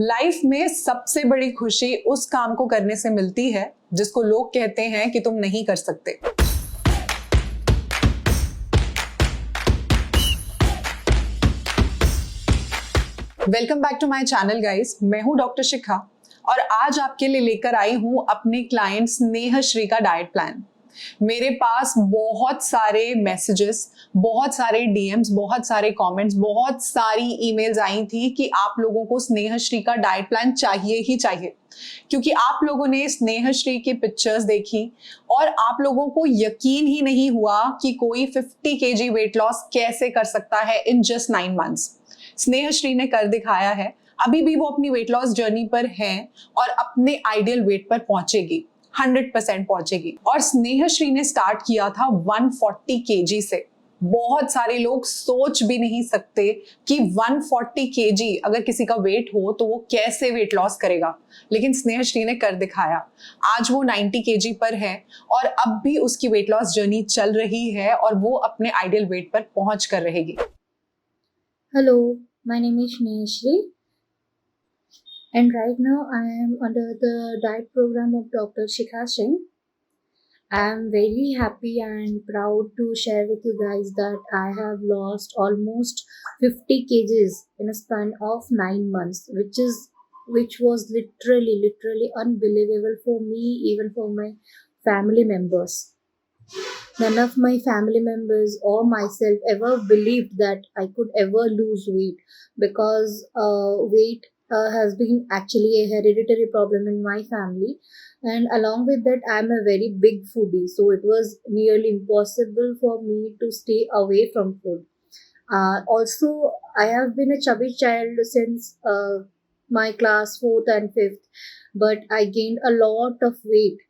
Life में सबसे बड़ी खुशी उस काम को करने से मिलती है जिसको लोग कहते हैं कि तुम नहीं कर सकते। Welcome back to my channel guys, मैं हूं डॉक्टर शिखा और आज आपके लिए लेकर आई हूं अपने क्लाइंट स्नेहश्री का डाइट प्लान। मेरे पास बहुत सारे मैसेजेस, बहुत सारे डीएम्स, बहुत सारे कमेंट्स, बहुत सारी ईमेल्स आई थी कि आप लोगों को स्नेहश्री का डाइट प्लान चाहिए ही चाहिए, क्योंकि आप लोगों ने स्नेहश्री की पिक्चर्स देखी और आप लोगों को यकीन ही नहीं हुआ कि कोई 50 केजी वेट लॉस कैसे कर सकता है इन जस्ट 9 मंथ्स। स्नेहश्री ने कर दिखाया है। अभी भी वो अपनी वेट लॉस जर्नी पर है और अपने आइडियल वेट पर पहुंचेगी, 100% पहुंचेगी। और स्नेहश्री ने स्टार्ट किया था 140 केजी से। बहुत सारे लोग सोच भी नहीं सकते कि 140 केजी अगर किसी का वेट हो तो वो कैसे वेट लॉस करेगा, लेकिन स्नेहश्री ने कर दिखाया। आज वो 90 केजी पर है और अब भी उसकी वेट लॉस जर्नी चल रही है और वो अपने आइडियल वेट पर पहुंच कर रहेगी। Hello, my name is Shneyashri, and right now I am under the diet program of Dr. Shikha Singh. I am very happy and proud to share with you guys that I have lost almost 50 kgs in a span of 9 months, which was literally unbelievable for me, even for my family members. None of my family members or myself ever believed that I could ever lose weight because weight has been actually a hereditary problem in my family. And along with that, I'm a very big foodie, so it was nearly impossible for me to stay away from food. Also, I have been a chubby child since my class 4th and 5th, but I gained a lot of weight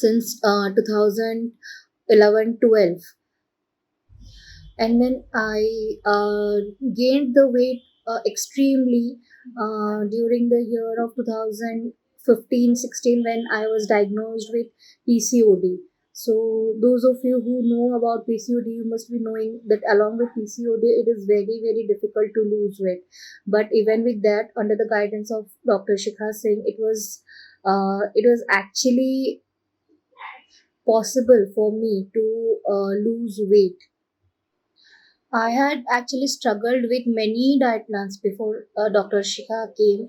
since 2011 12, and then I gained the weight extremely during the year of 2015-16 when I was diagnosed with PCOD. So those of you who know about PCOD, you must be knowing that along with PCOD it is very difficult to lose weight, but even with that, under the guidance of Dr. Shikha Singh, it was actually possible for me to lose weight. I had actually struggled with many diet plans before Dr. Shikha came,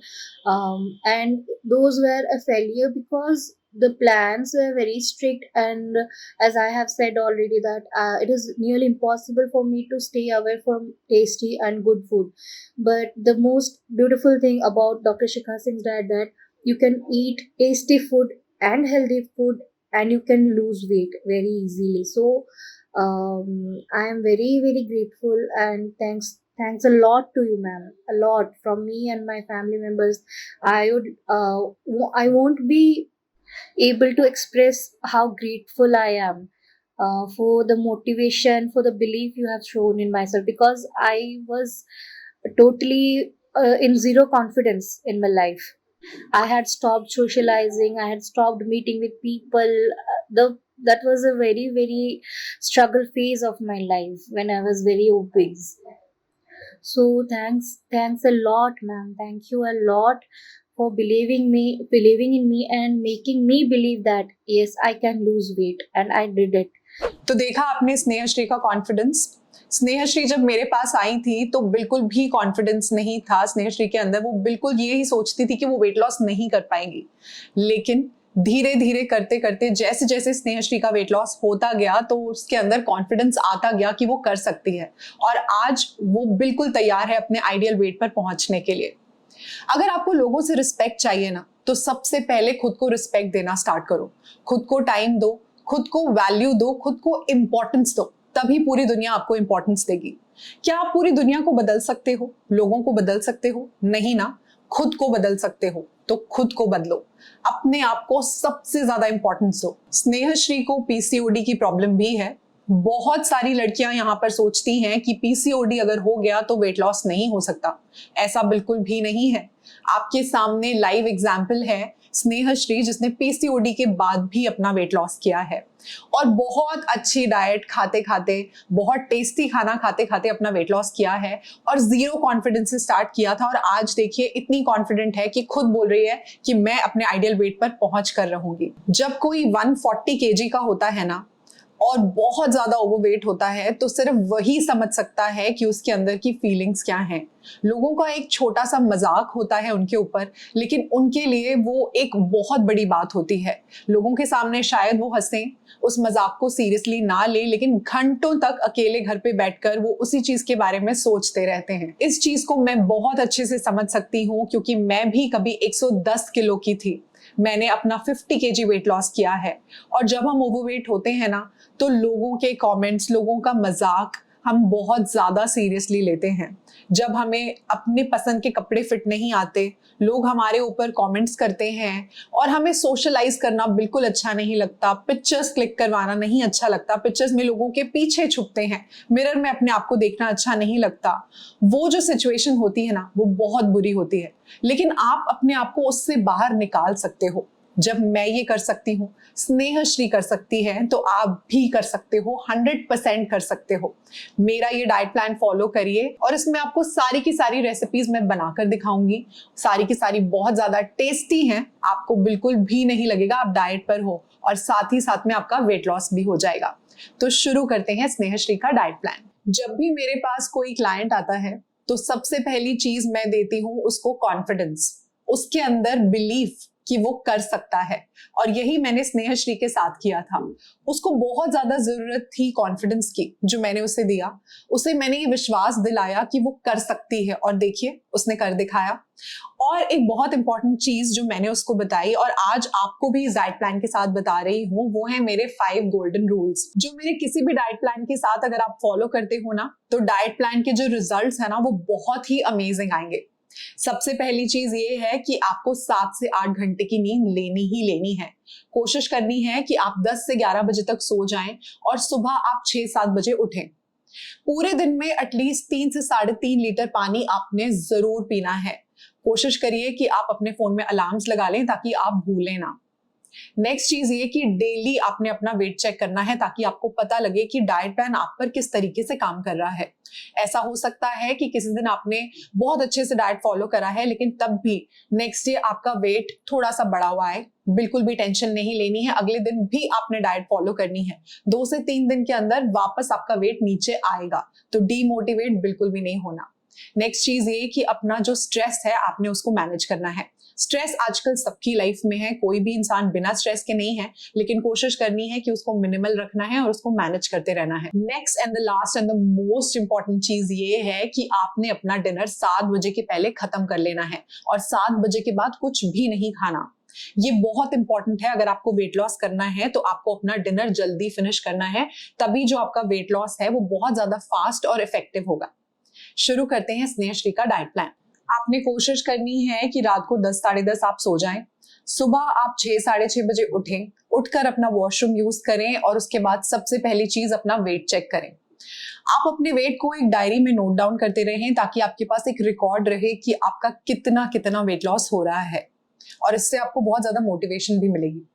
and those were a failure because the plans were very strict. And as I have said already, that it is nearly impossible for me to stay away from tasty and good food. But the most beautiful thing about Dr. Shikha Singh's diet that you can eat tasty food and healthy food, and you can lose weight very easily. So I am very grateful, and thanks a lot to you, ma'am. A lot from me and my family members. I won't be able to express how grateful I am for the motivation, for the belief you have shown in myself, because I was totally in zero confidence in my life. I had stopped socializing. I had stopped meeting with people. The That was a very struggle phase of my life when I was very obese. So thanks a lot, ma'am. Thank you a lot for believing in me, and making me believe that yes, I can lose weight, and I did it. तो देखा आपने स्नेहश्री का confidence. स्नेहश्री जब मेरे पास आई थी तो बिल्कुल भी कॉन्फिडेंस नहीं था स्नेहश्री के अंदर। वो बिल्कुल ये ही सोचती थी कि वो वेट लॉस नहीं कर पाएंगी, लेकिन धीरे धीरे करते करते जैसे जैसे स्नेहश्री का वेट लॉस होता गया तो उसके अंदर कॉन्फिडेंस आता गया कि वो कर सकती है और आज वो बिल्कुल तैयार है अपने आइडियल वेट पर पहुंचने के लिए। अगर आपको लोगों से रिस्पेक्ट चाहिए ना, तो सबसे पहले खुद को रिस्पेक्ट देना स्टार्ट करो। खुद को टाइम दो, खुद को वैल्यू दो, खुद को इंपॉर्टेंस दो, तभी पूरी दुनिया आपको इंपॉर्टेंस देगी। क्या आप पूरी दुनिया को बदल सकते हो? लोगों को बदल सकते हो? नहीं ना। खुद को बदल सकते हो तो खुद को बदलो, अपने आप को सबसे ज्यादा इंपॉर्टेंस दो। स्नेहश्री को पीसीओडी की प्रॉब्लम भी है, बहुत सारी लड़कियां यहाँ पर सोचती हैं कि पीसीओडी अगर हो गया तो वेट लॉस नहीं हो सकता। ऐसा बिल्कुल भी नहीं है। आपके सामने लाइव एग्जाम्पल है स्नेहश्री, जिसने पीसीओडी के बाद भी अपना वेट लॉस किया है और बहुत अच्छी डाइट खाते खाते, बहुत टेस्टी खाना खाते खाते अपना वेट लॉस किया है और जीरो कॉन्फिडेंस से स्टार्ट किया था और आज देखिए इतनी कॉन्फिडेंट है कि खुद बोल रही है कि मैं अपने आइडियल वेट पर पहुंच कर रहूंगी। जब कोई 140 kg का होता है ना और बहुत ज्यादा ओवरवेट होता है तो सिर्फ वही समझ सकता है कि उसके अंदर की फीलिंग्स क्या हैं। लोगों का एक छोटा सा मजाक होता है उनके ऊपर, लेकिन उनके लिए वो एक बहुत बड़ी बात होती है। लोगों के सामने शायद वो हंसें, उस मजाक को सीरियसली ना ले, लेकिन घंटों तक अकेले घर पे बैठकर वो उसी चीज के बारे में सोचते रहते हैं। इस चीज को मैं बहुत अच्छे से समझ सकती हूँ क्योंकि मैं भी कभी 110 किलो की थी। मैंने अपना 50 kg वेट लॉस किया है और जब हम ओवरवेट होते हैं ना तो लोगों के कमेंट्स, लोगों का मजाक हम बहुत ज्यादा सीरियसली लेते हैं। जब हमें अपने पसंद के कपड़े फिट नहीं आते, लोग हमारे ऊपर कमेंट्स करते हैं और हमें सोशलाइज करना बिल्कुल अच्छा नहीं लगता, पिक्चर्स क्लिक करवाना नहीं अच्छा लगता, पिक्चर्स में लोगों के पीछे छुपते हैं, मिरर में अपने आप को देखना अच्छा नहीं लगता। वो जो सिचुएशन होती है ना वो बहुत बुरी होती है, लेकिन आप अपने आप को उससे बाहर निकाल सकते हो। जब मैं ये कर सकती हूँ, स्नेहश्री कर सकती है, तो आप भी कर सकते हो, 100% कर सकते हो। मेरा ये डाइट प्लान फॉलो करिए और इसमें आपको सारी की सारी रेसिपीज मैं बनाकर दिखाऊंगी। सारी की सारी बहुत ज्यादा टेस्टी हैं, आपको बिल्कुल भी नहीं लगेगा आप डाइट पर हो और साथ ही साथ में आपका वेट लॉस भी हो जाएगा। तो शुरू करते हैं स्नेहश्री का डाइट प्लान। जब भी मेरे पास कोई क्लाइंट आता है तो सबसे पहली चीज मैं देती हूँ उसको कॉन्फिडेंस, उसके अंदर बिलीफ कि वो कर सकता है। और यही मैंने स्नेहश्री के साथ किया था। उसको बहुत ज्यादा जरूरत थी कॉन्फिडेंस की, जो मैंने उसे दिया। उसे मैंने ये विश्वास दिलाया कि वो कर सकती है और देखिए उसने कर दिखाया। और एक बहुत इंपॉर्टेंट चीज जो मैंने उसको बताई और आज आपको भी इस डाइट प्लान के साथ बता रही हूँ, वो है मेरे 5 गोल्डन रूल्स, जो मेरे किसी भी डाइट प्लान के साथ अगर आप फॉलो करते हो ना तो डाइट प्लान के जो रिजल्ट्स है ना वो बहुत ही अमेजिंग आएंगे। सबसे पहली चीज ये है कि आपको 7 से 8 घंटे की नींद लेनी ही लेनी है। कोशिश करनी है कि आप 10 से 11 बजे तक सो जाएं और सुबह आप 6-7 बजे उठें। पूरे दिन में एटलीस्ट 3 से 3.5 लीटर पानी आपने जरूर पीना है। कोशिश करिए कि आप अपने फोन में अलार्म्स लगा लें ताकि आप भूलें ना। नेक्स्ट चीज ये कि डेली आपने अपना वेट चेक करना है ताकि आपको पता लगे कि डाइट प्लान आप पर किस तरीके से काम कर रहा है। ऐसा हो सकता है कि किसी दिन आपने बहुत अच्छे से डाइट फॉलो करा है लेकिन तब भी नेक्स्ट डे आपका वेट थोड़ा सा बढ़ा हुआ है। बिल्कुल भी टेंशन नहीं लेनी है, अगले दिन भी आपने डाइट फॉलो करनी है। 2 से 3 दिन के अंदर वापस आपका वेट नीचे आएगा, तो डीमोटिवेट बिल्कुल भी नहीं होना। नेक्स्ट चीज ये कि अपना जो स्ट्रेस है आपने उसको मैनेज करना है। स्ट्रेस आजकल सबकी लाइफ में है, कोई भी इंसान बिना स्ट्रेस के नहीं है, लेकिन कोशिश करनी है कि उसको मिनिमल रखना है और उसको मैनेज करते रहना है। Next and the last and the most important चीज ये है कि आपने अपना डिनर 7 बजे के पहले खत्म कर लेना है और 7 बजे के बाद कुछ भी नहीं खाना। ये बहुत इंपॉर्टेंट है। अगर आपको वेट लॉस करना है तो आपको अपना डिनर जल्दी फिनिश करना है, तभी जो आपका वेट लॉस है वो बहुत ज्यादा फास्ट और इफेक्टिव होगा। शुरू करते हैं स्नेहश्री का डाइट प्लान। आपने कोशिश करनी है कि रात को 10 साढ़े 10 आप सो जाएं, सुबह आप 6 साढ़े 6 बजे उठें, उठकर अपना वॉशरूम यूज करें और उसके बाद सबसे पहली चीज अपना वेट चेक करें। आप अपने वेट को एक डायरी में नोट डाउन करते रहें ताकि आपके पास एक रिकॉर्ड रहे कि आपका कितना कितना वेट लॉस हो रहा है और इससे आपको बहुत ज्यादा मोटिवेशन भी मिलेगी।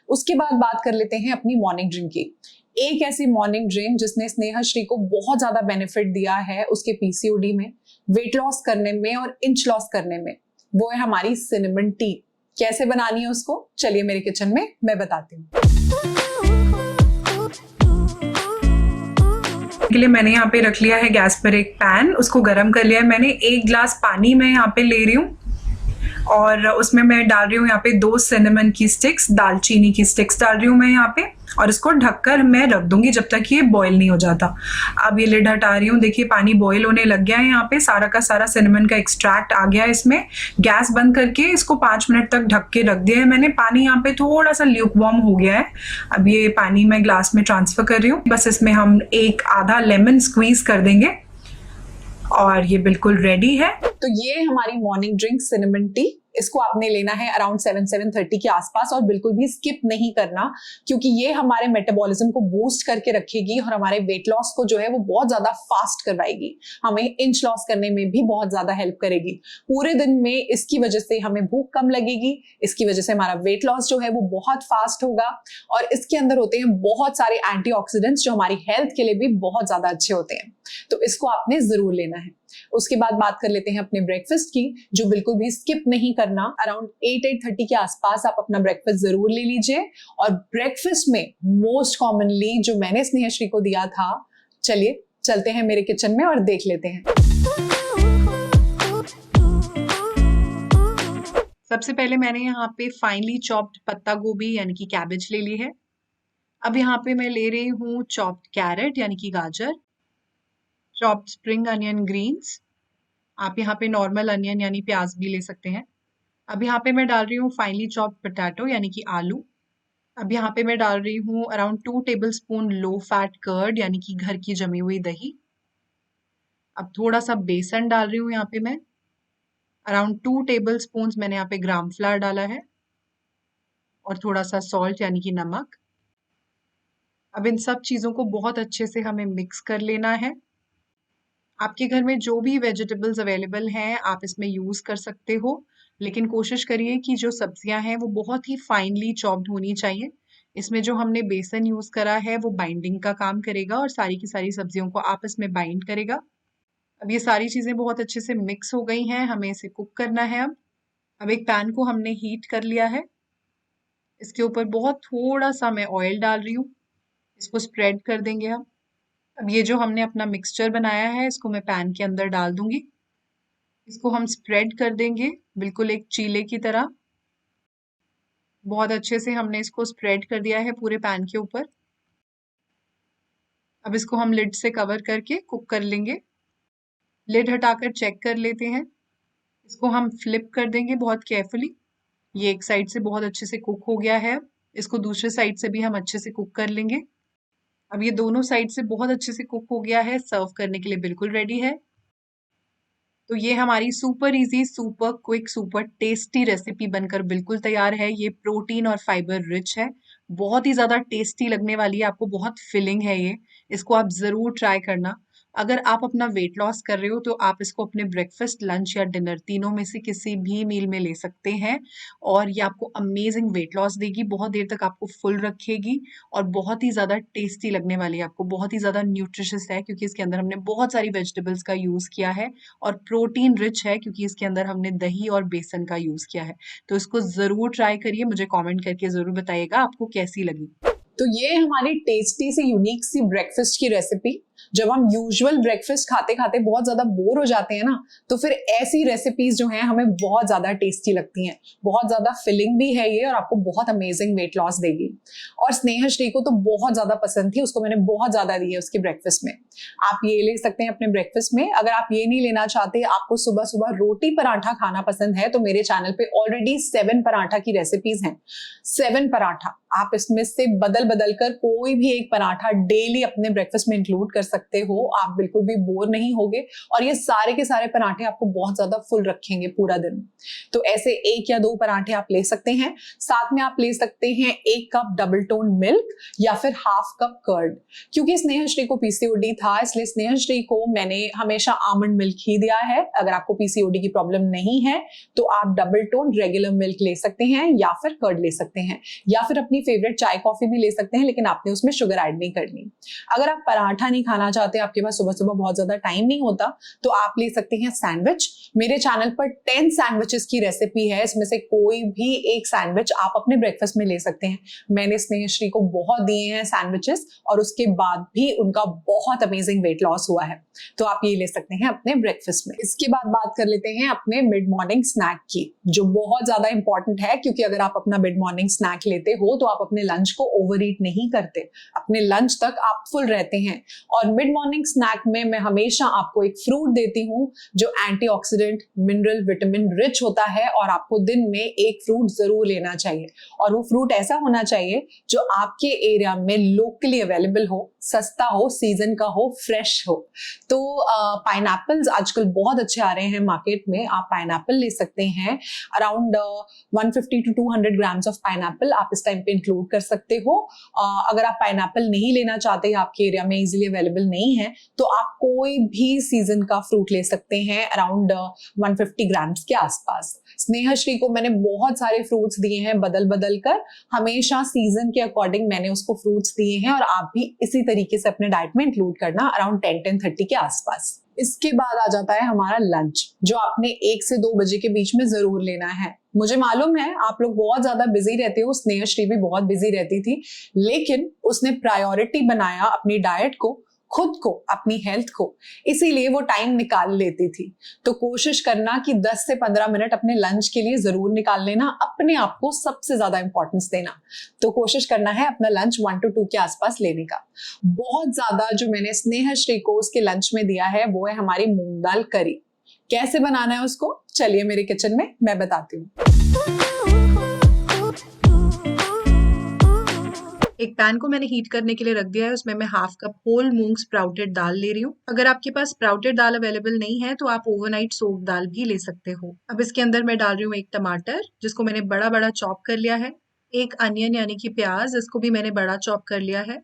उसके बाद बात कर लेते हैं अपनी मॉर्निंग ड्रिंक की। एक ऐसी मॉर्निंग ड्रिंक जिसने स्नेहश्री को बहुत ज्यादा बेनिफिट दिया है उसके पीसीओडी में, वेट लॉस करने में और इंच लॉस करने में, वो है हमारी सिनेमन टी। कैसे बनानी है उसको चलिए मेरे किचन में मैं बताती हूँ। के लिए मैंने यहाँ पे रख लिया है गैस पर एक पैन, उसको गर्म कर लिया है मैंने। 1 ग्लास पानी मैं यहाँ पे ले रही हूँ और उसमें मैं डाल रही हूँ यहाँ पे 2 सिनेमन की स्टिक्स, दालचीनी की स्टिक्स डाल रही हूँ मैं यहाँ पे और इसको ढककर मैं रख दूंगी जब तक ये बॉईल नहीं हो जाता। अब ये लिड हटा रही हूँ, देखिए पानी बॉईल होने लग गया है। यहाँ पे सारा का सारा सिनेमन का एक्सट्रैक्ट आ गया है इसमें। गैस बंद करके इसको 5 मिनट तक ढक के रख दिया है मैंने। पानी यहाँ पे थोड़ा सा ल्यूक वार्म हो गया है। अब ये पानी मैं ग्लास में ट्रांसफर कर रही हूँ। बस इसमें हम एक आधा लेमन स्क्वीज कर देंगे और ये बिल्कुल रेडी है। तो ये हमारी मॉर्निंग ड्रिंक सिनेमन टी। इसको आपने लेना है अराउंड 7-7:30 के आसपास और बिल्कुल भी स्किप नहीं करना, क्योंकि ये हमारे मेटाबॉलिज्म को बूस्ट करके रखेगी और हमारे वेट लॉस को जो है वो बहुत ज्यादा फास्ट करवाएगी, हमें इंच लॉस करने में भी बहुत ज्यादा हेल्प करेगी। पूरे दिन में इसकी वजह से हमें भूख कम लगेगी, इसकी वजह से हमारा वेट लॉस जो है वो बहुत फास्ट होगा और इसके अंदर होते हैं बहुत सारे एंटीऑक्सीडेंट्स जो हमारी हेल्थ के लिए भी बहुत ज्यादा अच्छे होते हैं, तो इसको आपने जरूर लेना है। उसके बाद बात कर लेते हैं अपने ब्रेकफास्ट की, जो बिल्कुल भी स्किप नहीं करना। अराउंड 8-8:30 के आसपास आप अपना ब्रेकफास्ट जरूर ले लीजिए। और ब्रेकफास्ट में मोस्ट कॉमनली जो मैंने स्नेहश्री को दिया था, चलिए चलते हैं मेरे किचन में और देख लेते हैं। सबसे पहले मैंने यहाँ पे फाइनली चॉप्ड पत्ता गोभी यानी कि कैबेज ले ली है। अब यहाँ पे मैं ले रही हूँ चॉप्ड कैरेट यानी कि गाजर, चॉप्ड स्प्रिंग अनियन ग्रीन्स, आप यहाँ पे नॉर्मल अनियन यानी प्याज भी ले सकते हैं। अब यहाँ पे मैं डाल रही हूँ फाइनली चॉप्ड पोटैटो यानी कि आलू। अब यहाँ पे मैं डाल रही हूँ around 2 tablespoon low fat curd यानी कि घर की जमी हुई दही। अब थोड़ा सा बेसन डाल रही हूँ यहाँ पे मैं, अराउंड 2 टेबलस्पून मैंने यहाँ पे ग्राम फ्लावर डाला है और थोड़ा सा सॉल्ट यानी कि नमक। अब इन सब चीज़ों को बहुत अच्छे से हमें मिक्स कर लेना है। आपके घर में जो भी वेजिटेबल्स अवेलेबल हैं आप इसमें यूज़ कर सकते हो, लेकिन कोशिश करिए कि जो सब्जियां हैं वो बहुत ही फाइनली चॉप्ड होनी चाहिए। इसमें जो हमने बेसन यूज़ करा है वो बाइंडिंग का काम करेगा और सारी की सारी सब्जियों को आपस में बाइंड करेगा। अब ये सारी चीज़ें बहुत अच्छे से मिक्स हो गई हैं, हमें इसे कुक करना है। अब एक पैन को हमने हीट कर लिया है, इसके ऊपर बहुत थोड़ा सा मैं ऑयल डाल रही हूँ, इसको स्प्रेड कर देंगे हम। अब ये जो हमने अपना मिक्सचर बनाया है इसको मैं पैन के अंदर डाल दूंगी, इसको हम स्प्रेड कर देंगे बिल्कुल एक चीले की तरह। बहुत अच्छे से हमने इसको स्प्रेड कर दिया है पूरे पैन के ऊपर। अब इसको हम लिड से कवर करके कुक कर लेंगे। लिड हटाकर चेक कर लेते हैं, इसको हम फ्लिप कर देंगे बहुत केयरफुली। ये एक साइड से बहुत अच्छे से कुक हो गया है, इसको दूसरे साइड से भी हम अच्छे से कुक कर लेंगे। अब ये दोनों साइड से बहुत अच्छे से कुक हो गया है, सर्व करने के लिए बिल्कुल रेडी है। तो ये हमारी super easy, super quick, super tasty recipe बनकर बिल्कुल तैयार है। ये प्रोटीन और फाइबर रिच है, बहुत ही ज़्यादा टेस्टी लगने वाली है, आपको बहुत फिलिंग है ये। इसको आप ज़रूर ट्राई करना। अगर आप अपना वेट लॉस कर रहे हो तो आप इसको अपने ब्रेकफास्ट, लंच या डिनर तीनों में से किसी भी मील में ले सकते हैं और ये आपको अमेजिंग वेट लॉस देगी, बहुत देर तक आपको फुल रखेगी और बहुत ही ज़्यादा टेस्टी लगने वाली है आपको, बहुत ही ज़्यादा न्यूट्रिशियस है क्योंकि इसके अंदर हमने बहुत सारी वेजिटेबल्स का यूज़ किया है और प्रोटीन रिच है क्योंकि इसके अंदर हमने दही और बेसन का यूज़ किया है। तो इसको ज़रूर ट्राई करिए, मुझे कमेंट करके ज़रूर बताइएगा आपको कैसी लगी। तो ये हमारी टेस्टी सी यूनिक सी ब्रेकफास्ट की रेसिपी। जब हम यूजुअल ब्रेकफास्ट खाते खाते बहुत ज्यादा बोर हो जाते हैं ना, तो फिर ऐसी रेसिपीज जो हैं हमें बहुत ज्यादा टेस्टी लगती हैं, बहुत ज्यादा फिलिंग भी है ये और आपको बहुत अमेजिंग वेट लॉस देगी। और स्नेहश्री को तो बहुत ज्यादा पसंद थी, उसको मैंने बहुत ज्यादा दी है उसके ब्रेकफास्ट में। आप ये ले सकते हैं अपने ब्रेकफास्ट में। अगर आप ये नहीं लेना चाहते, आपको सुबह सुबह रोटी पराठा खाना पसंद है, तो मेरे चैनल पे ऑलरेडी 7 पराठा की रेसिपीज हैं। 7 पराठा आप इसमें से बदल बदल कर कोई भी एक पराठा डेली अपने ब्रेकफास्ट में इंक्लूड कर सकते हो, आप बिल्कुल भी बोर नहीं होगे और ये सारे के सारे पराठे आपको बहुत ज्यादा फुल रखेंगे पूरा दिन। तो ऐसे 1 या 2 पराठे आप ले सकते हैं। साथ में आप ले सकते हैं 1 कप डबल टोन मिल्क या फिर ½ कप कर्ड। क्योंकि स्नेहश्री को पीसीओडी था, इसलिए स्नेहश्री को मैंने हमेशा आमंड मिल्क ही दिया है। अगर आपको पीसीओडी की प्रॉब्लम नहीं है तो आप डबल टोन रेगुलर मिल्क ले सकते हैं या फिर कर्ड ले सकते हैं या फिर अपनी फेवरेट चाय कॉफी भी ले सकते हैं, लेकिन आपने उसमें शुगर ऐड नहीं करनी। अगर आप पराठा नहीं खाना चाहते, आपके पास सुबह सुबह बहुत ज्यादा टाइम नहीं होता, तो आप ले सकते हैं सैंडविच। मेरे चैनल पर 10 सैंडविचेस की रेसिपी है, इसमें से कोई भी एक सैंडविच आप अपने ब्रेकफास्ट में ले सकते हैं। मैंने स्नेहश्री को बहुत दिए हैं सैंडविचेस और उसके बाद भी उनका बहुत अमेजिंग वेट लॉस हुआ है, तो आप ये ले सकते हैं अपने ब्रेकफास्ट में। इसके बाद बात कर लेते हैं अपने मिड मॉर्निंग स्नैक की, जो बहुत ज्यादा इंपॉर्टेंट है, क्योंकि अगर आप अपना मिड मॉर्निंग स्नैक लेते हो तो आप अपने लंच को ओवर ईट नहीं करते, अपने लंच तक आप फुल रहते हैं। और मिड मॉर्निंग स्नैक में मैं हमेशा आपको एक फ्रूट देती हूँ जो एंटीऑक्सीडेंट, मिनरल, विटामिन रिच होता है और आपको दिन में एक फ्रूट जरूर लेना चाहिए। और वो फ्रूट ऐसा होना चाहिए जो आपके एरिया में लोकली अवेलेबल हो, सस्ता हो, सीजन का हो, फ्रेश हो। तो पाइनएप्पल्स आजकल बहुत अच्छे आ रहे हैं मार्केट में। आप पाइनएप्पल ले सकते हैं, around 150 to 200 grams of pineapple आप इस टाइम पे इंक्लूड कर सकते हो। अगर आप पाइनएप्पल नहीं लेना चाहते, आपके एरिया में इजीली अवेलेबल नहीं है, तो आप कोई भी सीजन का फ्रूट ले सकते हैं, अराउंड 150 ग्राम्स के आसपास। स्नेहश्री को मैंने बहुत सारे फ्रूट्स दिए हैं बदल बदल कर, हमेशा सीजन के अकॉर्डिंग मैंने उसको फ्रूट्स दिए हैं, और आप भी इसी तरीके से अपने डाइट में इंक्लूड करना, अराउंड 10-10:30 के आसपास। इसके बाद आ जाता है हमारा लंच, जो आपने 1 से 2 बजे के बीच में जरूर लेना है। मुझे मालूम है आप लोग बहुत ज्यादा बिजी रहते हो, स्नेहश्री भी बहुत बिजी रहती थी, लेकिन उसने प्रायोरिटी बनाया अपनी डाइट को, खुद को, अपनी हेल्थ को, इसीलिए वो टाइम निकाल लेती थी। तो कोशिश करना कि 10 से 15 मिनट अपने लंच के लिए जरूर निकाल लेना, अपने आप को सबसे ज्यादा इंपॉर्टेंस देना। तो कोशिश करना है अपना लंच 1 to 2 के आसपास लेने का। बहुत ज्यादा जो मैंने स्नेहश्री को उसके लंच में दिया है वो है हमारी मूंग दाल करी। कैसे बनाना है उसको, चलिए मेरे किचन में मैं बताती हूँ। एक पैन को मैंने हीट करने के लिए रख दिया है, उसमें मैं हाफ कप होल मूंग स्प्राउटेड दाल ले रही हूँ। अगर आपके पास स्प्राउटेड दाल अवेलेबल नहीं है तो आप ओवरनाइट सोक्ड दाल भी ले सकते हो। अब इसके अंदर मैं डाल रही हूँ 1 टमाटर, जिसको मैंने बड़ा बड़ा चॉप कर लिया है, 1 अनियन यानी कि प्याज, इसको भी मैंने बड़ा चॉप कर लिया है,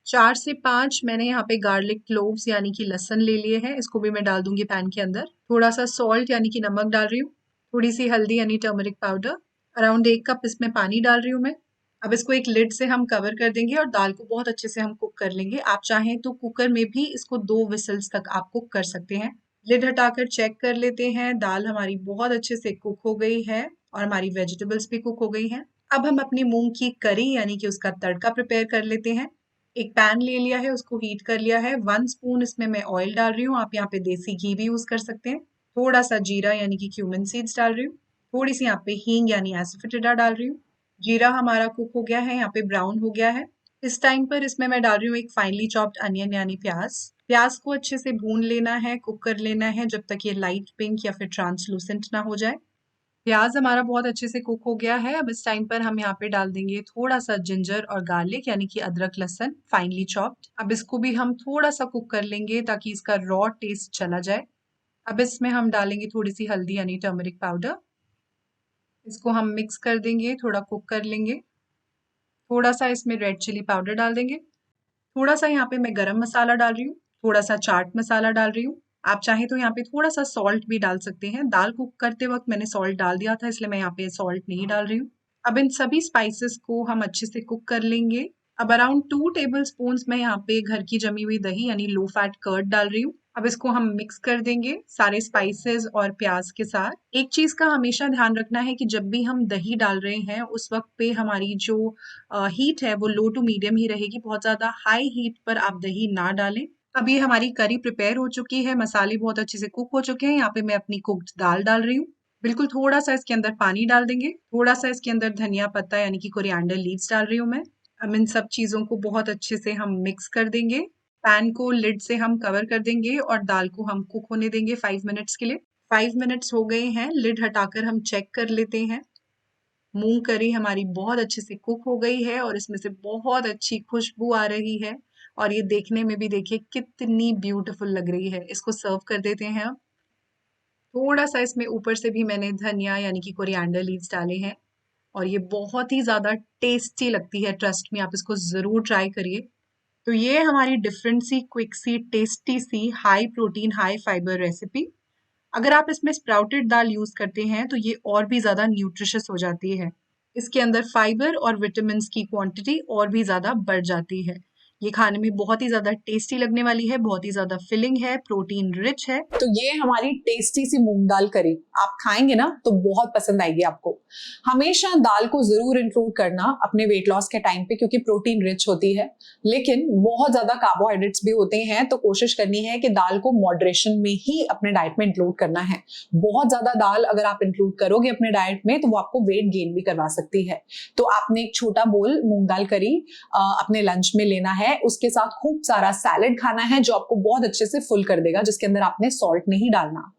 4 से 5 मैंने यहाँ पे गार्लिक क्लोव्स यानी कि लहसुन ले लिए हैं, इसको भी मैं डाल दूंगी पैन के अंदर। थोड़ा सा सॉल्ट यानी कि नमक डाल रही हूँ, थोड़ी सी हल्दी यानी टर्मरिक पाउडर, अराउंड 1 कप इसमें पानी डाल रही हूँ मैं। अब इसको एक लिड से हम कवर कर देंगे और दाल को बहुत अच्छे से हम कुक कर लेंगे। आप चाहें तो कुकर में भी इसको 2 विसल्स तक आप कुक कर सकते हैं। लिड हटाकर चेक कर लेते हैं, दाल हमारी बहुत अच्छे से कुक हो गई है और हमारी वेजिटेबल्स भी कुक हो गई हैं। अब हम अपनी मूंग की करी यानी कि उसका तड़का प्रिपेयर कर लेते हैं। एक पैन ले लिया है, उसको हीट कर लिया है, 1 स्पून इसमें मैं ऑयल डाल रही हूँ, आप यहाँ पे देसी घी भी यूज कर सकते हैं। थोड़ा सा जीरा यानी कि क्यूमिन सीड्स डाल रही हूँ, थोड़ी सी यहाँ पे हींग यानी एसिफेटिडा डाल रही हूँ। जीरा हमारा कुक हो गया है, यहाँ पे ब्राउन हो गया है। इस टाइम पर इसमें मैं डाल रही हूँ एक फाइनली चॉप्ड अनियन यानी प्याज। प्याज को अच्छे से भून लेना है, कुक कर लेना है जब तक ये लाइट पिंक या फिर ट्रांसलूसेंट ना हो जाए। प्याज हमारा बहुत अच्छे से कुक हो गया है। अब इस टाइम पर हम यहाँ पे डाल देंगे थोड़ा सा जिंजर और गार्लिक यानी कि अदरक लहसुन फाइनली चॉप्ड। अब इसको भी हम थोड़ा सा कुक कर लेंगे ताकि इसका रॉ टेस्ट चला जाए। अब इसमें हम डालेंगे थोड़ी सी हल्दी यानी टर्मरिक पाउडर, इसको हम मिक्स कर देंगे, थोड़ा कुक कर लेंगे। थोड़ा सा इसमें रेड चिली पाउडर डाल देंगे, थोड़ा सा यहाँ पे मैं गरम मसाला डाल रही हूँ, थोड़ा सा चाट मसाला डाल रही हूँ। आप चाहें तो यहाँ पे थोड़ा सा सॉल्ट भी डाल सकते हैं। दाल कुक करते वक्त मैंने सॉल्ट डाल दिया था, इसलिए मैं यहाँ पे सॉल्ट नहीं डाल रही हूँ। अब इन सभी स्पाइसेस को हम अच्छे से कुक कर लेंगे। अब अराउंड 2 टेबल स्पून मैं यहाँ पे घर की जमी हुई दही यानी लो फैट कर्ड डाल रही हूँ। अब इसको हम मिक्स कर देंगे सारे स्पाइसेस और प्याज के साथ। एक चीज का हमेशा ध्यान रखना है कि जब भी हम दही डाल रहे हैं उस वक्त पे हमारी जो हीट है वो लो टू मीडियम ही रहेगी, बहुत ज्यादा हाई हीट पर आप दही ना डालें। अब ये हमारी करी प्रिपेयर हो चुकी है, मसाले बहुत अच्छे से कुक हो चुके हैं। यहाँ पे मैं अपनी कुक्ड दाल डाल रही हूँ, बिल्कुल थोड़ा सा इसके अंदर पानी डाल देंगे, थोड़ा सा इसके अंदर धनिया पत्ता यानी कि कोरिएंडर लीव्स डाल रही हूँ मैं। अब इन सब चीजों को बहुत अच्छे से हम मिक्स कर देंगे। पैन को लिड से हम कवर कर देंगे और दाल को हम कुक होने देंगे 5 मिनट्स के लिए। 5 मिनट्स हो गए हैं, लिड हटाकर हम चेक कर लेते हैं। मूंग करी हमारी बहुत अच्छे से कुक हो गई है और इसमें से बहुत अच्छी खुशबू आ रही है और ये देखने में भी देखिए कितनी ब्यूटीफुल लग रही है। इसको सर्व कर देते हैं। अब थोड़ा सा इसमें ऊपर से भी मैंने धनिया यानी कि कोरिएंडर लीव्स डाले हैं और ये बहुत ही ज्यादा टेस्टी लगती है। ट्रस्ट में आप इसको जरूर ट्राई करिए। तो ये हमारी डिफरेंट सी, क्विक सी, टेस्टी सी, high protein high fibre recipe. अगर आप इसमें स्प्राउटेड दाल यूज करते हैं तो ये और भी ज्यादा न्यूट्रिशियस हो जाती है। इसके अंदर फाइबर और विटामिन की क्वांटिटी और भी ज्यादा बढ़ जाती है। ये खाने में बहुत ही ज्यादा टेस्टी लगने वाली है, बहुत ही ज्यादा फिलिंग है, प्रोटीन रिच है। तो ये हमारी टेस्टी सी मूंग दाल करी आप खाएंगे ना तो बहुत पसंद आएगी आपको। हमेशा दाल को जरूर इंक्लूड करना अपने वेट लॉस के टाइम पे, क्योंकि प्रोटीन रिच होती है, लेकिन बहुत ज्यादा कार्बोहाइड्रेट्स भी होते हैं। तो कोशिश करनी है कि दाल को मॉडरेशन में ही अपने डाइट में इंक्लूड करना है। बहुत ज्यादा दाल अगर आप इंक्लूड करोगे अपने डाइट में तो वो आपको वेट गेन भी करवा सकती है। तो आपने एक छोटा बोल मूंग दाल करी अपने लंच में लेना है, उसके साथ खूब सारा सैलेड खाना है जो आपको बहुत अच्छे से फुल कर देगा, जिसके अंदर आपने सॉल्ट नहीं डालना।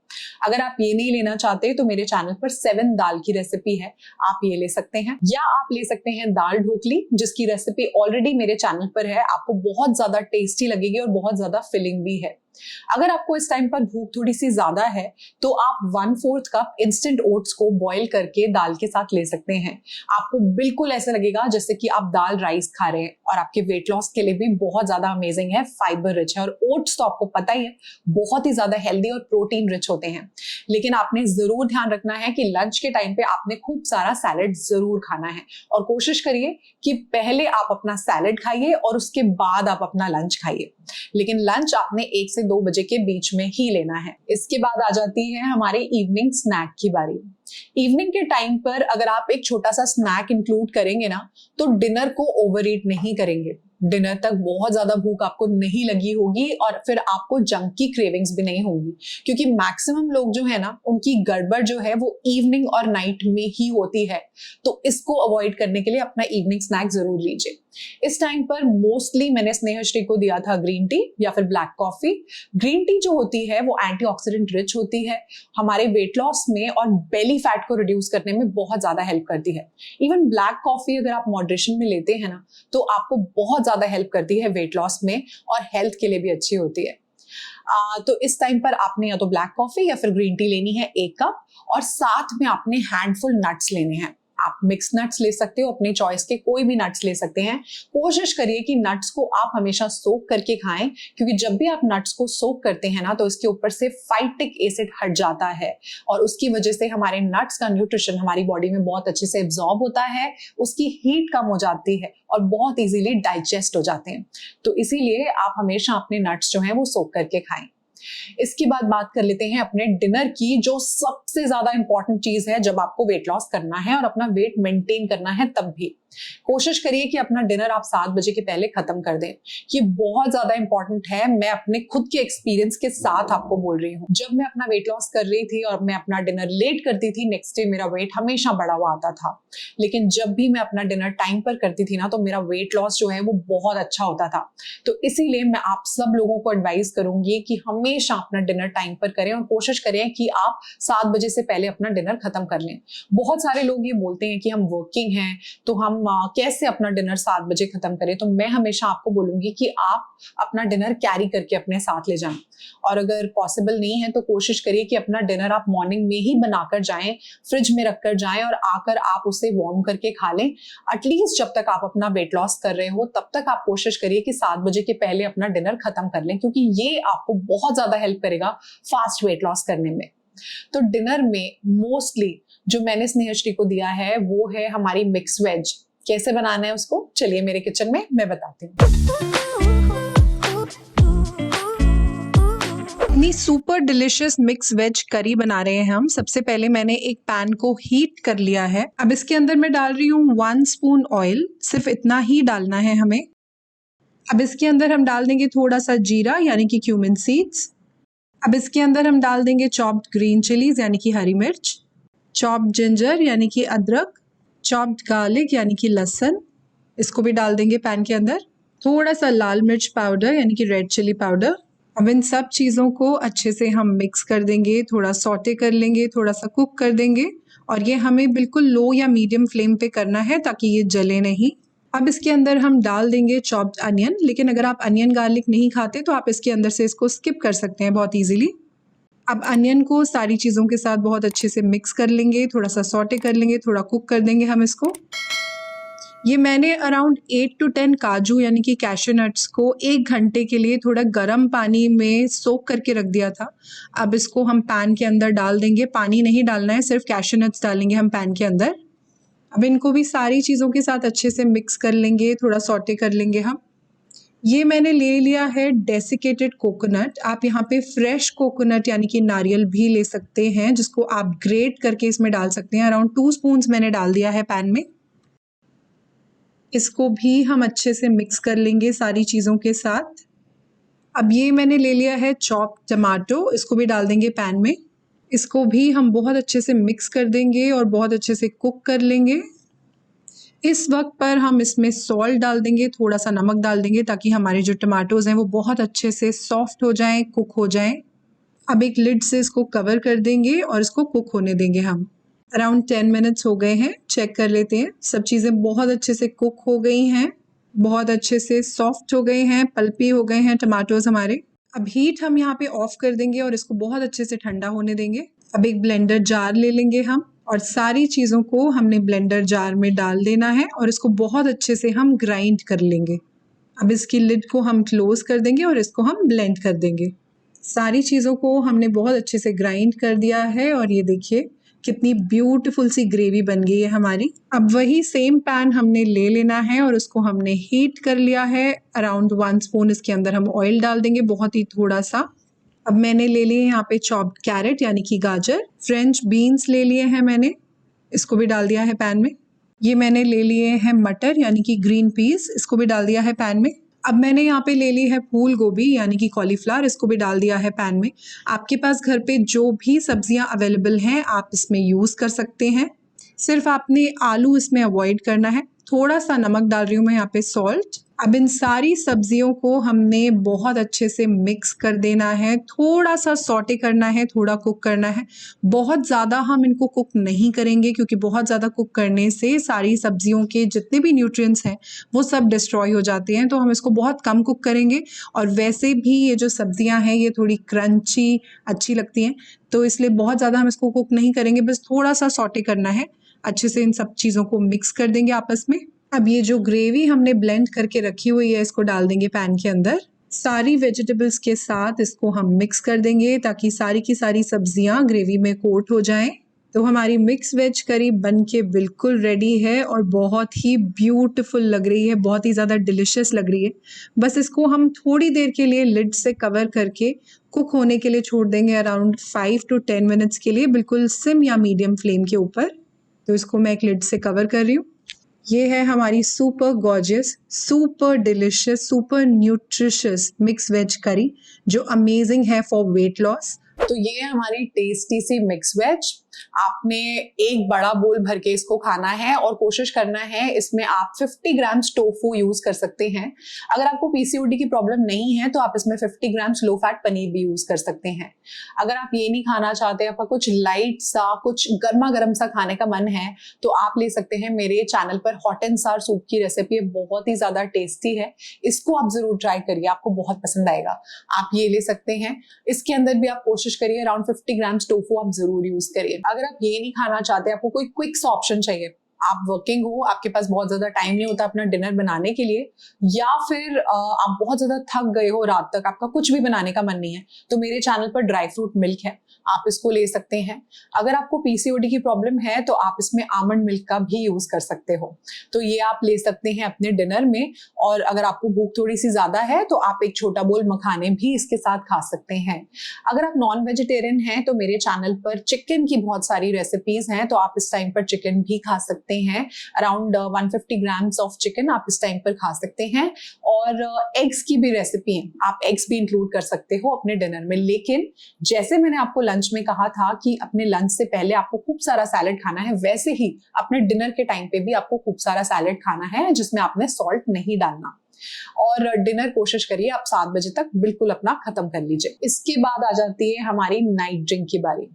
अगर आप ये नहीं लेना चाहते तो मेरे चैनल पर 7 दाल की रेसिपी है, आप ये ले सकते हैं, या आप ले सकते हैं दाल ढोकली जिसकी रेसिपी ऑलरेडी मेरे चैनल पर है। आपको बहुत ज्यादा टेस्टी लगेगी और बहुत ज्यादा फिलिंग भी है। अगर आपको इस टाइम पर भूख थोड़ी सी ज्यादा है तो आप 1/4 कप इंस्टेंट ओट्स को बॉईल करके दाल के साथ ले सकते हैं। आपको बिल्कुल ऐसा लगेगा जैसे कि आप दाल राइस खा रहे हैं और आपके वेट लॉस के लिए भी बहुत ज्यादा अमेजिंग है, फाइबर रिच है। और ओट्स तो आपको पता ही है बहुत ही ज्यादा हेल्दी और प्रोटीन रिच होते हैं। लेकिन आपने जरूर ध्यान रखना है कि लंच के टाइम पे आपने खूब सारा सैलेड जरूर खाना है और कोशिश करिए कि पहले आप अपना सैलेड खाइए और उसके बाद आप अपना लंच खाइए। लेकिन लंच आपने 1 से 2 बजे के बीच में ही लेना है। इसके बाद आ जाती है हमारे इवनिंग स्नैक की बारी। इवनिंग के टाइम पर अगर आप एक छोटा सा स्नैक इंक्लूड करेंगे ना तो डिनर को ओवरईट नहीं करेंगे। डिनर तक बहुत ज्यादा भूख आपको नहीं लगी होगी और फिर आपको जंक की क्रेविंग्स भी नहीं होगी, क्योंकि मैक्सिमम लोग जो है ना उनकी गड़बड़ जो है वो इवनिंग और नाइट में ही होती है। तो इसको अवॉइड करने के लिए अपना इवनिंग स्नैक जरूर लीजिए। इस टाइम पर मोस्टली मैंने स्नेहश्री को दिया था ग्रीन टी या फिर ब्लैक कॉफी। ग्रीन टी जो होती है वो एंटीऑक्सीडेंट रिच होती है, हमारे वेट लॉस में और बेली फैट को रिड्यूस करने में बहुत ज्यादा हेल्प करती है। इवन ब्लैक कॉफी अगर आप मॉडरेशन में लेते हैं ना तो आपको बहुत ज्यादा हेल्प करती है वेट लॉस में और हेल्थ के लिए भी अच्छी होती है। तो इस टाइम पर आपने या तो ब्लैक कॉफी या फिर ग्रीन टी लेनी है 1 कप, और साथ में आपने हैंडफुल नट्स लेने हैं। आप मिक्स नट्स ले सकते हो, अपने चॉइस के कोई भी नट्स ले सकते हैं। कोशिश करिए कि नट्स को आप हमेशा सोक करके खाएं, क्योंकि जब भी आप नट्स को सोक करते हैं ना तो इसके ऊपर से फाइटिक एसिड हट जाता है और उसकी वजह से हमारे नट्स का न्यूट्रिशन हमारी बॉडी में बहुत अच्छे से एब्जॉर्ब होता है, उसकी हीट कम हो जाती है और बहुत इजीली डाइजेस्ट हो जाते हैं। तो इसीलिए आप हमेशा अपने नट्स जो हैं वो सोक करके खाएं। इसके बाद बात कर लेते हैं अपने डिनर की, जो सबसे ज्यादा इंपॉर्टेंट चीज है जब आपको वेट लॉस करना है और अपना वेट मेंटेन करना है। तब भी कोशिश करिए कि अपना डिनर आप 7 बजे के पहले खत्म कर दें। ये बहुत ज्यादा इंपॉर्टेंट है, मैं अपने खुद के एक्सपीरियंस के साथ आपको बोल रही हूँ। जब मैं अपना वेट लॉस कर रही थी और मैं अपना डिनर लेट करती थी, नेक्स्ट डे मेरा वेट हमेशा बढ़ा हुआ आता था। लेकिन जब भी मैं अपना डिनर टाइम पर करती थी ना तो मेरा वेट लॉस जो है वो बहुत अच्छा होता था। तो इसीलिए मैं आप सब लोगों को एडवाइस करूंगी कि हमेशा अपना डिनर टाइम पर करें और कोशिश करें कि आप 7 बजे से पहले अपना डिनर खत्म कर लें। बहुत सारे लोग ये बोलते हैं कि हम वर्किंग हैं तो हम कैसे अपना डिनर 7 बजे खत्म करें। तो मैं हमेशा आपको बोलूंगी कि आप अपना डिनर कैरी करके अपने साथ ले जाएं, और अगर पॉसिबल नहीं है तो कोशिश करिए कि अपना डिनर आप मॉर्निंग में ही बनाकर जाएं, फ्रिज में रखकर जाएं और आकर आप उसे वार्म करके खा लें। एटलीस्ट जब तक आप अपना वेट लॉस कर रहे हो तब तक आप कोशिश करिए कि 7 बजे के पहले अपना डिनर खत्म कर लें, क्योंकि ये आपको बहुत ज्यादा हेल्प करेगा फास्ट वेट लॉस करने में। तो डिनर में मोस्टली जो मैंने स्नेहश्री को दिया है वो है हमारी मिक्स वेज। कैसे बनाना है उसको चलिए मेरे किचन में मैं बताती हूँ। इतनी सुपर डिलिशियस मिक्स वेज करी बना रहे हैं हम। सबसे पहले मैंने एक पैन को हीट कर लिया है। अब इसके अंदर मैं डाल रही हूँ 1 स्पून ऑयल, सिर्फ इतना ही डालना है हमें। अब इसके अंदर हम डाल देंगे थोड़ा सा जीरा यानी कि क्यूमिन सीड्स। अब इसके अंदर हम डाल देंगे चॉप्ड ग्रीन चिलीज यानी कि हरी मिर्च, चॉप्ड जिंजर यानी कि अदरक, चॉप्ड गार्लिक यानी कि लहसुन, इसको भी डाल देंगे पैन के अंदर। थोड़ा सा लाल मिर्च पाउडर यानी कि रेड चिली पाउडर। अब इन सब चीज़ों को अच्छे से हम मिक्स कर देंगे, थोड़ा सौटे कर लेंगे, थोड़ा सा कुक कर देंगे, और ये हमें बिल्कुल लो या मीडियम फ्लेम पे करना है ताकि ये जले नहीं। अब इसके अंदर हम डाल देंगे चॉप्ड अनियन, लेकिन अगर आप अनियन गार्लिक नहीं खाते तो आप इसके अंदर से इसको स्किप कर सकते हैं बहुत ईजिली। अब अनियन को सारी चीज़ों के साथ बहुत अच्छे से मिक्स कर लेंगे, थोड़ा सा सौटे कर लेंगे, थोड़ा कुक कर देंगे हम इसको। ये मैंने अराउंड 8 to 10 काजू यानी कि कैशू नट्स को 1 घंटे के लिए थोड़ा गर्म पानी में सोक करके रख दिया था। अब इसको हम पैन के अंदर डाल देंगे। पानी नहीं डालना है, सिर्फ कैशू नट्स डालेंगे हम पैन के अंदर। अब इनको भी सारी चीज़ों के साथ अच्छे से मिक्स कर लेंगे, थोड़ा सौटे कर लेंगे हम। ये मैंने ले लिया है डेसिकेटेड कोकोनट। आप यहाँ पे फ्रेश कोकोनट यानी कि नारियल भी ले सकते हैं, जिसको आप ग्रेट करके इसमें डाल सकते हैं। अराउंड 2 स्पून्स मैंने डाल दिया है पैन में। इसको भी हम अच्छे से मिक्स कर लेंगे सारी चीज़ों के साथ। अब ये मैंने ले लिया है चॉप्ड टमाटो, इसको भी डाल देंगे पैन में। इसको भी हम बहुत अच्छे से मिक्स कर देंगे और बहुत अच्छे से कुक कर लेंगे। इस वक्त पर हम इसमें सॉल्ट डाल देंगे, थोड़ा सा नमक डाल देंगे ताकि हमारे जो टमाटोज़ हैं वो बहुत अच्छे से सॉफ्ट हो जाएं, कुक हो जाएं। अब एक लिड से इसको कवर कर देंगे और इसको कुक होने देंगे हम। अराउंड 10 मिनट्स हो गए हैं, चेक कर लेते हैं। सब चीज़ें बहुत अच्छे से कुक हो गई हैं, बहुत अच्छे से सॉफ्ट हो गए हैं, पल्पी हो गए हैं टमाटोज हमारे। अब हीट हम यहाँ पे ऑफ कर देंगे और इसको बहुत अच्छे से ठंडा होने देंगे। अब एक ब्लेंडर जार ले लेंगे हम और सारी चीज़ों को हमने ब्लेंडर जार में डाल देना है और इसको बहुत अच्छे से हम ग्राइंड कर लेंगे। अब इसकी लिड को हम क्लोज कर देंगे और इसको हम ब्लेंड कर देंगे। सारी चीज़ों को हमने बहुत अच्छे से ग्राइंड कर दिया है और ये देखिए कितनी ब्यूटीफुल सी ग्रेवी बन गई है हमारी। अब वही सेम पैन हमने ले लेना है और उसको हमने हीट कर लिया है। अराउंड 1 स्पून इसके अंदर हम ऑयल डाल देंगे, बहुत ही थोड़ा सा। अब मैंने ले लिए यहाँ पे चॉप्ड कैरेट यानी कि गाजर, फ्रेंच बीन्स ले लिए हैं मैंने, इसको भी डाल दिया है पैन में। ये मैंने ले लिए हैं मटर यानी कि ग्रीन पीस, इसको भी डाल दिया है पैन में। अब मैंने यहाँ पे ले ली है फूल गोभी यानी कि कॉलीफ्लावर, इसको भी डाल दिया है पैन में। आपके पास घर पे जो भी सब्जियां अवेलेबल हैं आप इसमें यूज़ कर सकते हैं। सिर्फ आपने आलू इसमें अवॉइड करना है। थोड़ा सा नमक डाल रही हूँ मैं यहाँ पे, सॉल्ट। अब इन सारी सब्जियों को हमने बहुत अच्छे से मिक्स कर देना है, थोड़ा सा सॉटे करना है, थोड़ा कुक करना है। बहुत ज़्यादा हम इनको कुक नहीं करेंगे क्योंकि बहुत ज़्यादा कुक करने से सारी सब्जियों के जितने भी न्यूट्रिएंट्स हैं वो सब डिस्ट्रॉय हो जाते हैं, तो हम इसको बहुत कम कुक करेंगे। और वैसे भी ये जो सब्जियां हैं ये थोड़ी क्रंची अच्छी लगती हैं, तो इसलिए बहुत ज़्यादा हम इसको कुक नहीं करेंगे, बस थोड़ा सा सॉटे करना है। अच्छे से इन सब चीज़ों को मिक्स कर देंगे आपस में। अब ये जो ग्रेवी हमने ब्लेंड करके रखी हुई है इसको डाल देंगे पैन के अंदर। सारी वेजिटेबल्स के साथ इसको हम मिक्स कर देंगे ताकि सारी की सारी सब्जियां ग्रेवी में कोट हो जाएं। तो हमारी मिक्स वेज करी बन के बिल्कुल रेडी है और बहुत ही ब्यूटीफुल लग रही है, बहुत ही ज़्यादा डिलिशियस लग रही है। बस इसको हम थोड़ी देर के लिए लिड से कवर करके कुक होने के लिए छोड़ देंगे, अराउंड 5 to 10 मिनट्स के लिए, बिल्कुल सिम या मीडियम फ्लेम के ऊपर। तो इसको मैं एक लिड से कवर कर रही हूँ। ये है हमारी super gorgeous, super delicious, super nutritious mix veg curry जो अमेजिंग है फॉर वेट लॉस। तो ये है हमारी टेस्टी सी मिक्स वेज। आपने एक बड़ा बोल भर के इसको खाना है और कोशिश करना है इसमें आप 50 ग्राम टोफू यूज कर सकते हैं। अगर आपको पीसीओडी की प्रॉब्लम नहीं है तो आप इसमें 50 ग्राम लो फैट पनीर भी यूज कर सकते हैं। अगर आप ये नहीं खाना चाहते, आपका कुछ लाइट सा, कुछ गर्मा गर्म सा खाने का मन है, तो आप ले सकते हैं मेरे चैनल पर हॉट एंड सार सूप की रेसिपी, बहुत ही ज्यादा टेस्टी है। इसको आप जरूर ट्राई करिए, आपको बहुत पसंद आएगा। आप ये ले सकते हैं। इसके अंदर भी आप कोशिश करिए अराउंड 50 ग्राम टोफू आप जरूर यूज करिए। अगर आप ये नहीं खाना चाहते, आपको कोई क्विक सा ऑप्शन चाहिए, आप वर्किंग हो, आपके पास बहुत ज्यादा टाइम नहीं होता अपना डिनर बनाने के लिए, या फिर आप बहुत ज्यादा थक गए हो रात तक, आपका कुछ भी बनाने का मन नहीं है, तो मेरे चैनल पर ड्राई फ्रूट मिल्क है, आप इसको ले सकते हैं। अगर आपको पीसीओडी की प्रॉब्लम है तो आप इसमें आमंड मिल्क का भी यूज कर सकते हो, तो ये आप ले सकते हैं अपने डिनर में। और अगर आपको भूख थोड़ी सी ज्यादा है तो आप एक छोटा बोल मखाने भी इसके साथ खा सकते हैं। अगर आप नॉन वेजिटेरियन हैं तो मेरे चैनल पर चिकन की बहुत सारी रेसिपीज हैं, तो आप इस टाइम पर चिकन भी खा सकते हैं। अराउंड 150 ग्राम्स ऑफ चिकन आप इस टाइम पर खा सकते हैं। और एग्स की भी रेसिपी है, आप एग्स भी इंक्लूड कर सकते हो अपने डिनर में। लेकिन जैसे मैंने आपको लंच में कहा था कि अपने लंच से पहले आपको खूब सारा सैलेड खाना है, वैसे ही अपने डिनर के टाइम पे भी आपको खूब सारा सैलेड खाना है जिसमें आपने सॉल्ट नहीं डालना। और डिनर कोशिश करिए आप 7 बजे तक बिल्कुल अपना खत्म कर लीजिए। इसके बाद आ जाती है हमारी नाइट ड्रिंक की बारी।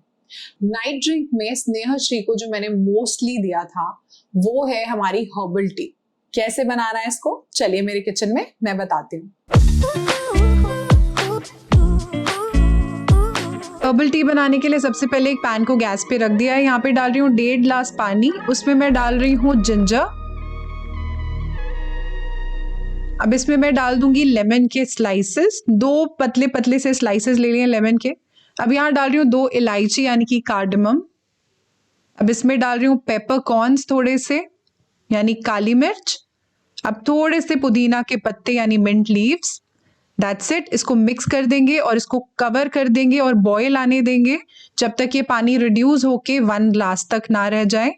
नाइट ड्रिंक में स्नेहश्री को जो मैंने मोस्टली दिया था वो है हमारी हर्बल टी। कैसे बनाना है इसको, चलिए मेरे किचन में मैं बताती हूँ। हर्बल टी बनाने के लिए सबसे पहले एक पैन को गैस पे रख दिया है। यहाँ पे डाल रही हूँ 1.5 गिलास पानी, उसमें मैं डाल रही हूँ जिंजर। अब इसमें मैं डाल दूंगी लेमन के स्लाइसेस, 2 पतले पतले से स्लाइसेस ले लिए लेमन के। अब यहाँ डाल रही हूँ 2 इलायची यानी कि कार्डमम। अब इसमें डाल रही हूँ पेपरकॉर्न्स थोड़े से यानी काली मिर्च। अब थोड़े से पुदीना के पत्ते यानी मिंट लीव्स। That's it. इसको मिक्स कर देंगे और इसको कवर कर देंगे और बॉयल आने देंगे जब तक ये पानी रिड्यूस होके 1 गिलास तक ना रह जाए।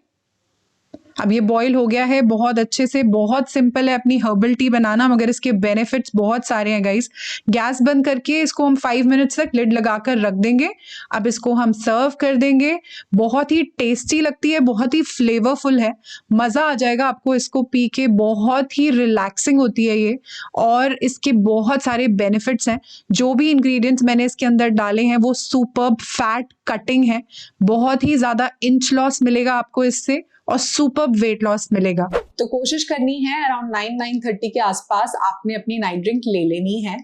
अब ये बॉईल हो गया है बहुत अच्छे से, बहुत सिंपल है अपनी हर्बल टी बनाना, मगर इसके बेनिफिट्स बहुत सारे हैं गाइस। गैस बंद करके इसको हम 5 मिनट्स तक लिड लगाकर रख देंगे। अब इसको हम सर्व कर देंगे। बहुत ही टेस्टी लगती है, बहुत ही फ्लेवरफुल है, मज़ा आ जाएगा आपको इसको पी के। बहुत ही रिलैक्सिंग होती है ये, और इसके बहुत सारे बेनिफिट्स हैं। जो भी इंग्रेडिएंट्स मैंने इसके अंदर डाले हैं वो सुपर्ब फैट कटिंग है। बहुत ही ज़्यादा इंच लॉस मिलेगा आपको इससे, और सुपर्ब वेट लॉस मिलेगा। तो कोशिश करनी है अराउंड 9-9:30 के आसपास आपने अपनी नाइट ड्रिंक ले लेनी है।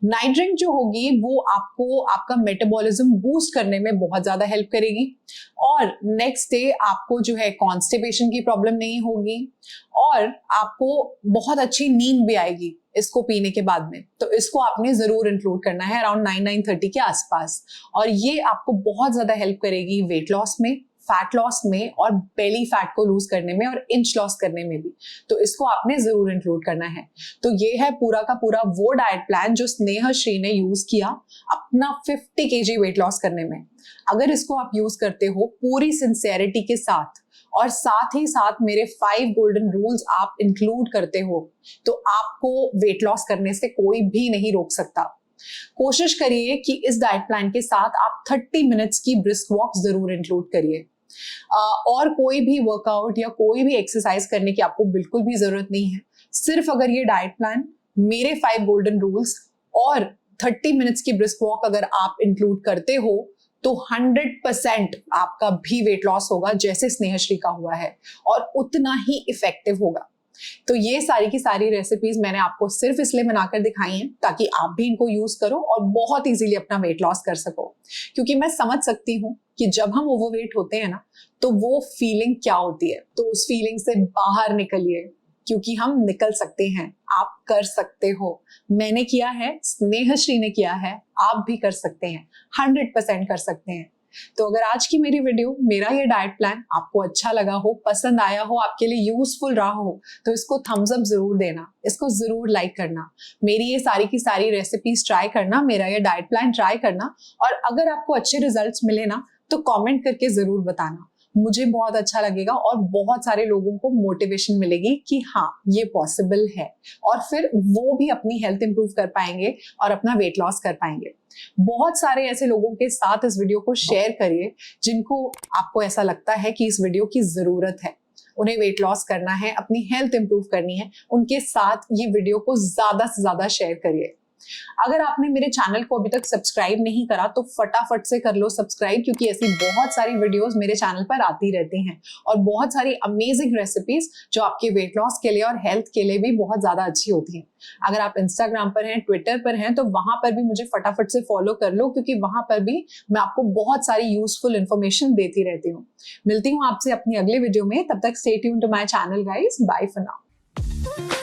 नाइट ड्रिंक जो होगी वो आपको आपका मेटाबॉलिज्म बूस्ट करने में बहुत ज्यादा हेल्प करेगी, और नेक्स्ट डे आपको जो है कॉन्स्टिपेशन की प्रॉब्लम नहीं होगी, और आपको बहुत अच्छी नींद भी आएगी इसको पीने के बाद में। तो इसको आपने जरूर इंक्लूड करना है अराउंड 9-9:30 के आसपास, और ये आपको बहुत ज्यादा हेल्प करेगी वेट लॉस में, फैट लॉस में, और बेली फैट को लूज करने में, और इंच लॉस करने में भी। तो इसको आपने जरूर इंक्लूड करना है। तो ये है पूरा का पूरा वो डाइट प्लान जो स्नेहश्री ने यूज किया अपना 50 kg वेट लॉस करने में। अगर इसको आप यूज करते हो पूरी सिंसियरिटी के साथ, और साथ ही साथ मेरे 5 गोल्डन रूल्स आप इंक्लूड करते हो, तो आपको वेट लॉस करने से कोई भी नहीं रोक सकता। कोशिश करिए कि इस डाइट प्लान के साथ आप 30 मिनट्स की ब्रिस्क वॉक जरूर इंक्लूड करिए, और कोई भी वर्कआउट या कोई भी एक्सरसाइज करने की आपको बिल्कुल भी जरूरत नहीं है। सिर्फ अगर ये डाइट प्लान, मेरे 5 गोल्डन रूल्स और 30 मिनट्स की ब्रिस्क वॉक अगर आप इंक्लूड करते हो, तो 100% आपका भी वेट लॉस होगा जैसे स्नेहश्री का हुआ है, और उतना ही इफेक्टिव होगा। तो ये सारी की सारी रेसिपीज मैंने आपको सिर्फ इसलिए बनाकर दिखाई हैं ताकि आप भी इनको यूज करो और बहुत इजीली अपना वेट लॉस कर सको। क्योंकि मैं समझ सकती हूँ कि जब हम ओवरवेट होते हैं ना, तो वो फीलिंग क्या होती है। तो उस फीलिंग से बाहर निकलिए, क्योंकि हम निकल सकते हैं, आप कर सकते हो। मैंने किया है, स्नेहश्री ने किया है, आप भी कर सकते हैं, 100% कर सकते हैं। तो अगर आज की मेरी वीडियो, मेरा ये डाइट प्लान आपको अच्छा लगा हो, पसंद आया हो, आपके लिए यूजफुल रहा हो, तो इसको थम्स अप जरूर देना, इसको जरूर लाइक करना, मेरी ये सारी की सारी रेसिपीज ट्राई करना, मेरा ये डाइट प्लान ट्राई करना, और अगर आपको अच्छे रिजल्ट्स मिले ना, तो कमेंट करके जरूर बताना। मुझे बहुत अच्छा लगेगा, और बहुत सारे लोगों को मोटिवेशन मिलेगी कि हाँ ये पॉसिबल है, और फिर वो भी अपनी हेल्थ इंप्रूव कर पाएंगे और अपना वेट लॉस कर पाएंगे। बहुत सारे ऐसे लोगों के साथ इस वीडियो को शेयर करिए जिनको आपको ऐसा लगता है कि इस वीडियो की जरूरत है, उन्हें वेट लॉस करना है, अपनी हेल्थ इंप्रूव करनी है। उनके साथ ये वीडियो को ज्यादा से ज्यादा शेयर करिए। अगर आपने मेरे चैनल को अभी तक सब्सक्राइब नहीं करा, तो फटाफट से कर लो सब्सक्राइब, क्योंकि ऐसी बहुत सारी वीडियोस मेरे चैनल पर आती रहती हैं, और बहुत सारी अमेजिंग रेसिपीज जो आपके वेट लॉस के लिए और हेल्थ के लिए भी बहुत ज्यादा अच्छी होती हैं। अगर आप इंस्टाग्राम पर हैं, ट्विटर पर हैं, तो वहां पर भी मुझे फटाफट से फॉलो कर लो, क्योंकि वहां पर भी मैं आपको बहुत सारी यूजफुल इंफॉर्मेशन देती रहती हूँ। मिलती हूँ आपसे अपनी अगले वीडियो में, तब तक stay tuned to my channel guys. Bye for now.